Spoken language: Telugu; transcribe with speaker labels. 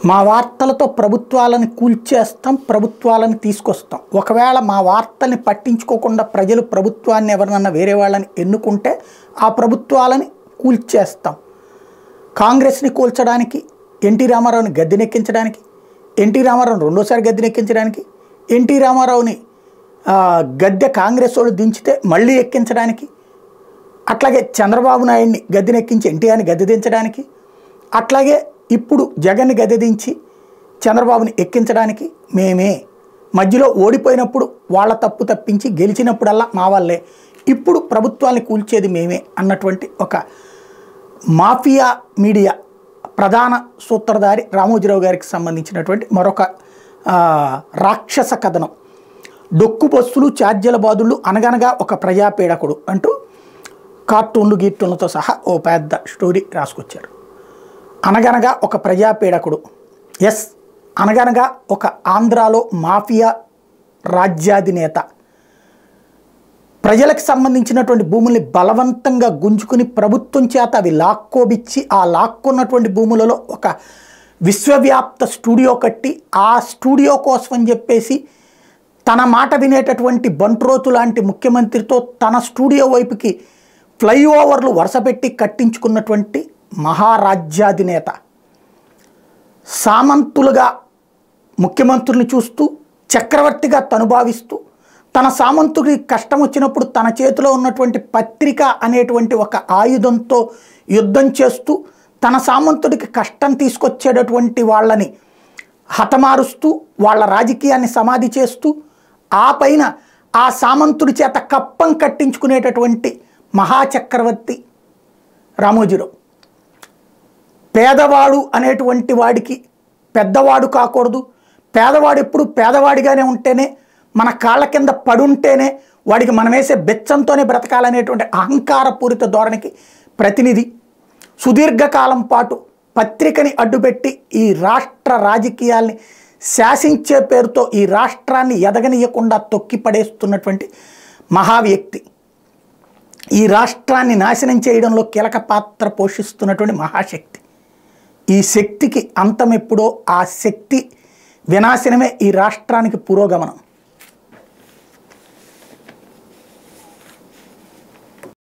Speaker 1: మా వార్తలతో ప్రభుత్వాలను కూల్చేస్తాం, ప్రభుత్వాలను తీసుకొస్తాం. ఒకవేళ మా వార్తల్ని పట్టించుకోకుండా ప్రజలు ప్రభుత్వాన్ని ఎవరినన్నా వేరే వాళ్ళని ఎన్నుకుంటే ఆ ప్రభుత్వాలని కూల్చేస్తాం. కాంగ్రెస్ని కూల్చడానికి, ఎన్టీ రామారావుని గద్దెనెక్కించడానికి, ఎన్టీ రామారావుని రెండోసారి గద్దెనెక్కించడానికి, ఎన్టీ రామారావుని గద్దె కాంగ్రెస్ వాళ్ళు దించితే మళ్ళీ ఎక్కించడానికి, అట్లాగే చంద్రబాబు నాయుడిని గద్దెనెక్కించి ఎన్టీఆర్ని గద్దె దించడానికి, అట్లాగే ఇప్పుడు జగన్ని గద్దెదించి చంద్రబాబుని ఎక్కించడానికి మేమే. మధ్యలో ఓడిపోయినప్పుడు వాళ్ళ తప్పు తప్పించి గెలిచినప్పుడల్లా మా వాళ్ళే, ఇప్పుడు ప్రభుత్వాన్ని కూల్చేది మేమే అన్నటువంటి ఒక మాఫియా మీడియా ప్రధాన సూత్రధారి రామోజీరావు గారికి సంబంధించినటువంటి మరొక రాక్షస కథనం. డొక్కు బస్సులు, ఛార్జీల బాదుళ్ళు, అనగనగా ఒక ప్రజాపీడకుడు అంటూ కార్టూన్లు గీర్టూన్లతో సహా ఓ పెద్ద స్టోరీ రాసుకొచ్చారు. అనగనగా ఒక ప్రజాపీడకుడు, ఎస్, అనగనగా ఒక ఆంధ్రాలో మాఫియా రాజ్యాధినేత ప్రజలకు సంబంధించినటువంటి భూముల్ని బలవంతంగా గుంజుకుని ప్రభుత్వం చేత అవి లాక్కోబిచ్చి ఆ లాక్కున్నటువంటి భూములలో ఒక విశ్వవ్యాప్త స్టూడియో కట్టి ఆ స్టూడియో కోసం అని చెప్పేసి తన మాట వినేటటువంటి బంట్రోతు లాంటి ముఖ్యమంత్రితో తన స్టూడియో వైపుకి ఫ్లైఓవర్లు వరుసపెట్టి కట్టించుకున్నటువంటి మహారాజ్యాధినేత. సామంతులుగా ముఖ్యమంత్రుల్ని చూస్తూ చక్రవర్తిగా తనుభావిస్తూ తన సామంతుడికి కష్టం వచ్చినప్పుడు తన చేతిలో ఉన్నటువంటి పత్రిక అనేటువంటి ఒక ఆయుధంతో యుద్ధం చేస్తూ తన సామంతుడికి కష్టం తీసుకొచ్చేటటువంటి వాళ్ళని హతమారుస్తూ వాళ్ళ రాజకీయాన్ని సమాధి చేస్తూ ఆ పైన ఆ సామంతుడి చేత కప్పం కట్టించుకునేటటువంటి మహాచక్రవర్తి రామోజీరావు. పేదవాడు అనేటువంటి వాడికి పెద్దవాడు కాకూడదు, పేదవాడు ఎప్పుడు పేదవాడిగానే ఉంటేనే, మన కాళ్ళ కింద పడుంటేనే వాడికి మనం వేసే బెచ్చంతోనే బ్రతకాలనేటువంటి అహంకారపూరిత ధోరణికి ప్రతినిధి. సుదీర్ఘకాలం పాటు పత్రికని అడ్డుపెట్టి ఈ రాష్ట్ర రాజకీయాల్ని శాసించే పేరుతో ఈ రాష్ట్రాన్ని ఎదగనీయకుండా తొక్కి పడేస్తున్నటువంటి మహావ్యక్తి, ఈ రాష్ట్రాన్ని నాశనం చేయడంలో కీలక పాత్ర పోషిస్తున్నటువంటి మహాశక్తి. ఈ శక్తికి అంతం ఎప్పుడో, ఆ శక్తి వినాశనమే ఈ రాష్ట్రానికి పురోగమనం.